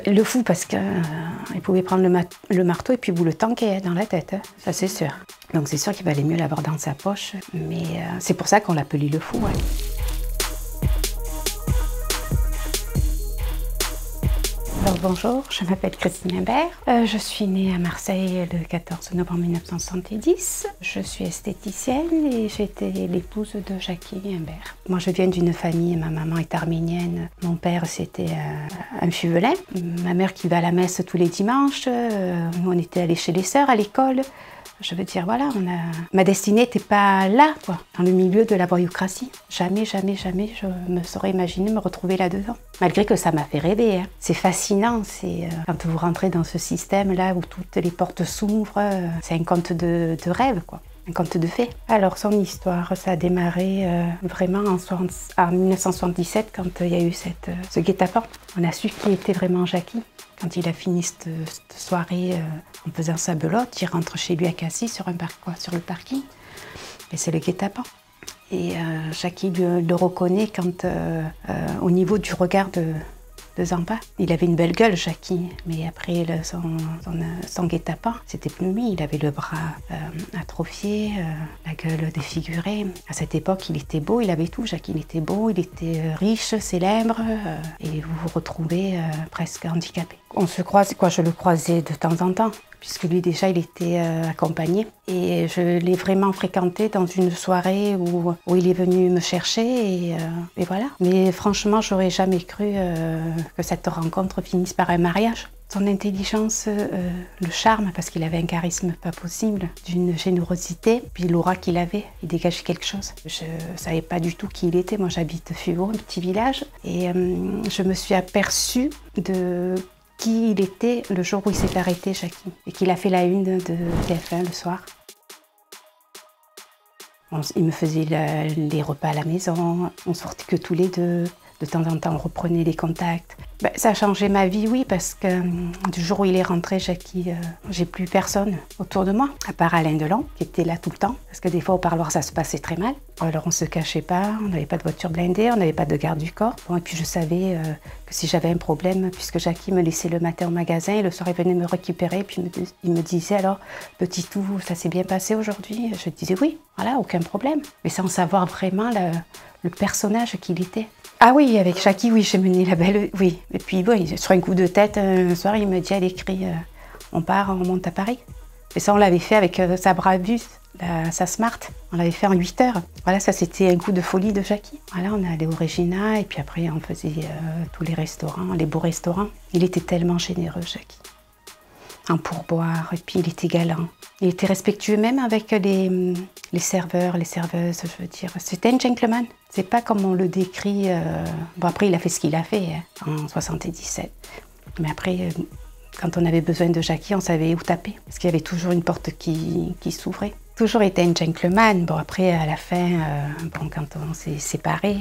Le fou parce qu'il pouvait prendre le marteau et puis vous le tanker dans la tête, hein. Ça c'est sûr. Donc c'est sûr qu'il valait mieux l'avoir dans sa poche, mais c'est pour ça qu'on l'appelait le fou. Ouais. Alors bonjour, je m'appelle Christine Imbert. Je suis née à Marseille le 14 novembre 1970. Je suis esthéticienne et j'étais l'épouse de Jackie Imbert. Moi je viens d'une famille, ma maman est arménienne, mon père c'était un Fuvelin. Ma mère qui va à la messe tous les dimanches, nous on était allés chez les sœurs à l'école. Je veux dire, voilà, ma destinée n'était pas là, quoi, dans le milieu de la voyoucratie. Jamais, jamais, jamais je me serais imaginé me retrouver là-dedans. Malgré que ça m'a fait rêver, hein. C'est fascinant, quand vous rentrez dans ce système-là où toutes les portes s'ouvrent, c'est un conte de rêve, quoi. Un conte de fées. Alors son histoire, ça a démarré vraiment en 1977 quand il y a eu ce guet-apens. On a su qui était vraiment Jackie. Quand il a fini cette soirée en faisant sa belote, il rentre chez lui à Cassis sur le parking. Et c'est le guet-apens. Et Jackie le reconnaît quand, au niveau du regard de Zampa. Il avait une belle gueule, Jackie, mais après son guet-apens, c'était plus lui. Il avait le bras atrophié, la gueule défigurée. À cette époque, il était beau, il avait tout. Jackie, il était beau, il était riche, célèbre, et vous vous retrouvez presque handicapé. On se croise, je le croisais de temps en temps, puisque lui déjà il était accompagné. Et je l'ai vraiment fréquenté dans une soirée où il est venu me chercher et voilà. Mais franchement, j'aurais jamais cru que cette rencontre finisse par un mariage. Son intelligence, le charme, parce qu'il avait un charisme pas possible, d'une générosité, puis l'aura qu'il avait, il dégageait quelque chose. Je ne savais pas du tout qui il était. Moi j'habite Fuveau, un petit village, et je me suis aperçue de qui il était le jour où il s'est arrêté, Jackie, et qu'il a fait la une de TF1 le soir. Il me faisait les repas à la maison, on sortait que tous les deux. De temps en temps, on reprenait les contacts. Ça a changé ma vie, oui, parce que du jour où il est rentré, Jackie, j'ai plus personne autour de moi, à part Alain Delon, qui était là tout le temps. Parce que des fois, au parloir, ça se passait très mal. Alors, on se cachait pas, on n'avait pas de voiture blindée, on n'avait pas de garde du corps. Bon, et puis, je savais que si j'avais un problème, puisque Jackie me laissait le matin au magasin, et le soir, il venait me récupérer, puis il me disait, alors, petit tout, ça s'est bien passé aujourd'hui? Je disais oui, voilà, aucun problème. Mais sans savoir vraiment le personnage qu'il était. Ah oui, avec Jackie, oui, j'ai mené la belle, oui. Et puis, oui, sur un coup de tête, un soir, il me dit, allez, crie, on part, on monte à Paris. Et ça, on l'avait fait avec sa Brabus, sa Smart. On l'avait fait en 8 heures. Voilà, ça, c'était un coup de folie de Jackie. Voilà, on est allé au Regina, et puis après, on faisait tous les restaurants, les beaux restaurants. Il était tellement généreux, Jackie. En pourboire, et puis il était galant. Il était respectueux même avec les serveurs, les serveuses, je veux dire. C'était un gentleman. C'est pas comme on le décrit. Bon, après, il a fait ce qu'il a fait en 77. Mais après, quand on avait besoin de Jackie, on savait où taper. Parce qu'il y avait toujours une porte qui s'ouvrait. Toujours été un gentleman. Bon, après, à la fin, quand on s'est séparés,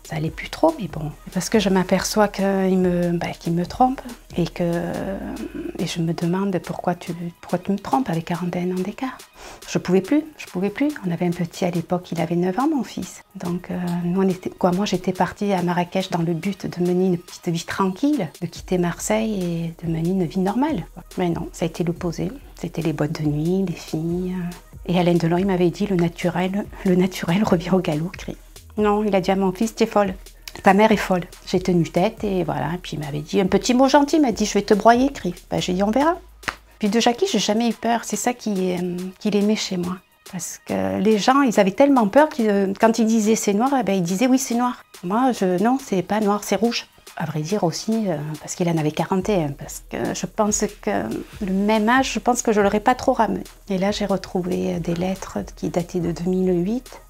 ça allait plus trop, mais bon. Parce que je m'aperçois qu'il me trompe et je me demande pourquoi tu me trompes avec 41 ans d'écart. Je pouvais plus. On avait un petit à l'époque, il avait 9 ans, mon fils. Donc, moi, j'étais partie à Marrakech dans le but de mener une petite vie tranquille, de quitter Marseille et de mener une vie normale. Mais non, ça a été l'opposé. C'était les boîtes de nuit, les filles. Et Alain Delon, il m'avait dit, le naturel revient au galop, crie. Non, il a dit à mon fils, tu es folle. Ta mère est folle. J'ai tenu tête et voilà. Et puis il m'avait dit un petit mot gentil, il m'a dit, je vais te broyer, crie. J'ai dit, on verra. Puis de Jackie, j'ai jamais eu peur. C'est ça qu'il aimait chez moi. Parce que les gens, ils avaient tellement peur que quand ils disaient c'est noir, ils disaient oui, c'est noir. Moi, non, c'est pas noir, c'est rouge. À vrai dire aussi, parce qu'il en avait 41. Parce que je pense que le même âge, je pense que je l'aurais pas trop ramené. Et là, j'ai retrouvé des lettres qui dataient de 2008.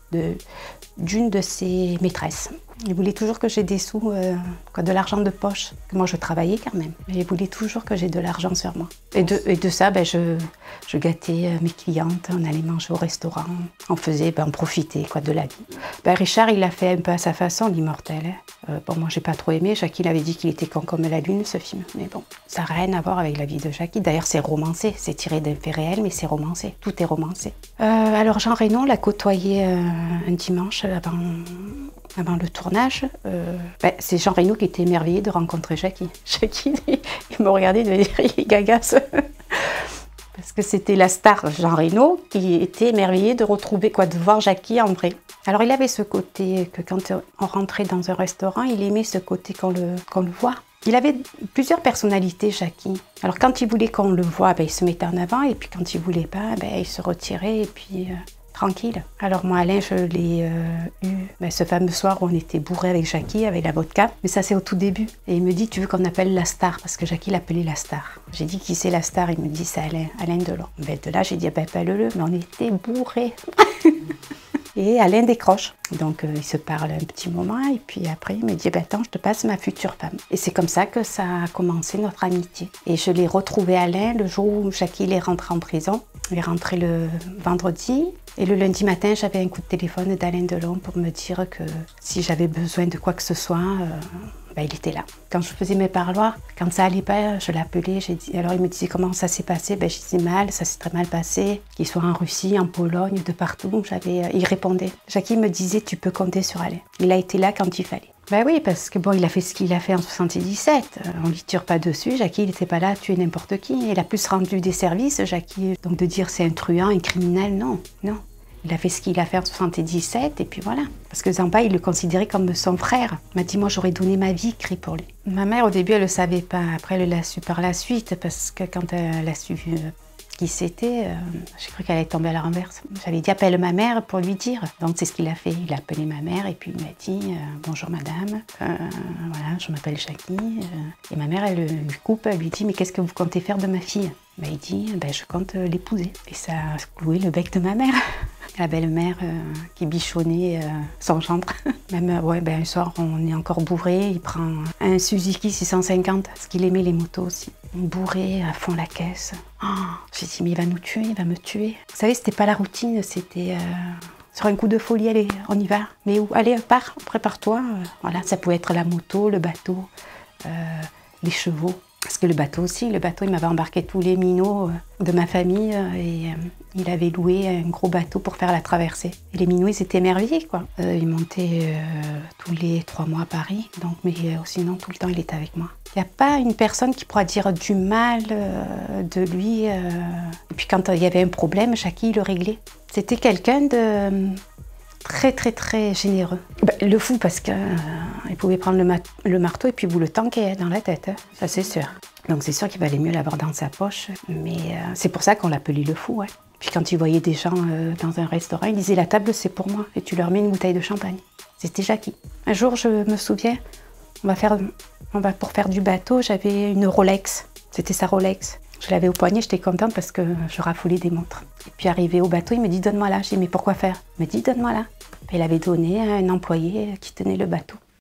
D'une de ses maîtresses. Il voulait toujours que j'ai des sous, de l'argent de poche. Moi, je travaillais quand même. Mais il voulait toujours que j'ai de l'argent sur moi. Et de ça, je gâtais mes clientes. On allait manger au restaurant. On profitait de la vie. Richard, il l'a fait un peu à sa façon, l'immortel. Moi, j'ai pas trop aimé. Jackie l'avait dit qu'il était con comme la lune, ce film. Mais bon, ça n'a rien à voir avec la vie de Jackie. D'ailleurs, c'est romancé. C'est tiré d'un fait réel, mais c'est romancé. Tout est romancé. Alors, Jean Reno l'a côtoyé un dimanche avant le tournage, c'est Jean Reno qui était émerveillé de rencontrer Jackie. Jackie, il me regardait, il me dit, il est gagasse. Parce que c'était la star Jean Reno qui était émerveillé de voir Jackie en vrai. Alors il avait ce côté que quand on rentrait dans un restaurant, il aimait ce côté qu'on le voit. Il avait plusieurs personnalités, Jackie. Alors quand il voulait qu'on le voie, il se mettait en avant, et puis quand il voulait pas, il se retirait, et puis tranquille. Alors moi, Alain, je l'ai eu ce fameux soir où on était bourré avec Jackie, avec la vodka, mais ça c'est au tout début. Et il me dit, tu veux qu'on appelle la star? Parce que Jackie l'appelait la star. J'ai dit, qui c'est la star? Il me dit, c'est Alain Delon. De là, j'ai dit, appelle-le, mais on était bourrés. Et Alain décroche. Donc il se parle un petit moment et puis après il me dit attends, je te passe ma future femme. Et c'est comme ça que ça a commencé notre amitié. Et je l'ai retrouvé Alain le jour où Jackie est rentré en prison. Il est rentré le vendredi et le lundi matin j'avais un coup de téléphone d'Alain Delon pour me dire que si j'avais besoin de quoi que ce soit, il était là. Quand je faisais mes parloirs, quand ça allait pas, je l'appelais. Alors il me disait comment ça s'est passé. Je disais mal, ça s'est très mal passé. Qu'il soit en Russie, en Pologne, de partout. Il répondait. Jackie me disait tu peux compter sur Alain. Il a été là quand il fallait. Oui, parce que il a fait ce qu'il a fait en 77. On lui tire pas dessus. Jackie, il n'était pas là à tuer n'importe qui. Il a plus rendu des services, Jackie. Donc de dire c'est un truand, un criminel, non. Il a fait ce qu'il a fait en 77 et puis voilà. Parce que Zampa, il le considérait comme son frère. Il m'a dit, moi j'aurais donné ma vie, crie pour lui. Ma mère, au début, elle ne le savait pas. Après, elle l'a su par la suite parce que quand elle a su qui c'était, j'ai cru qu'elle allait tomber à la renverse. J'avais dit, appelle ma mère pour lui dire. Donc c'est ce qu'il a fait. Il a appelé ma mère et puis il m'a dit, bonjour madame, voilà, je m'appelle Jackie. Et ma mère, elle lui coupe, elle lui dit, mais qu'est-ce que vous comptez faire de ma fille? Il dit, je compte l'épouser. Et ça a cloué le bec de ma mère. La belle-mère qui bichonnait son gendre. Même un soir, on est encore bourré. Il prend un Suzuki 650, parce qu'il aimait les motos aussi. Bourré à fond la caisse. Oh, j'ai dit, mais il va nous tuer, il va me tuer. Vous savez, c'était pas la routine, c'était sur un coup de folie, allez, on y va. Mais où? Allez, pars, prépare-toi. Voilà, ça pouvait être la moto, le bateau, les chevaux. Parce que le bateau, il m'avait embarqué tous les minots de ma famille et il avait loué un gros bateau pour faire la traversée. Et les minots, ils étaient émerveillés, quoi. Il montait tous les 3 mois à Paris, mais sinon, tout le temps, il était avec moi. Il n'y a pas une personne qui pourra dire du mal de lui. Et puis quand il y avait un problème, Jackie, il le réglait. C'était quelqu'un de très, très, très généreux. Le fou, parce qu'il pouvait prendre le marteau et puis vous le tanquer dans la tête, ça c'est sûr. Donc c'est sûr qu'il valait mieux l'avoir dans sa poche, mais c'est pour ça qu'on l'appelait le fou. Puis quand il voyait des gens dans un restaurant, il disait la table c'est pour moi et tu leur mets une bouteille de champagne. C'était Jackie. Un jour, je me souviens, pour faire du bateau, j'avais une Rolex. C'était sa Rolex. Je l'avais au poignet, j'étais contente parce que je raffolais des montres. Et puis arrivé au bateau, il me dit donne-moi là. J'ai dit mais pourquoi faire? Il me dit donne-moi là. Il avait donné à un employé qui tenait le bateau.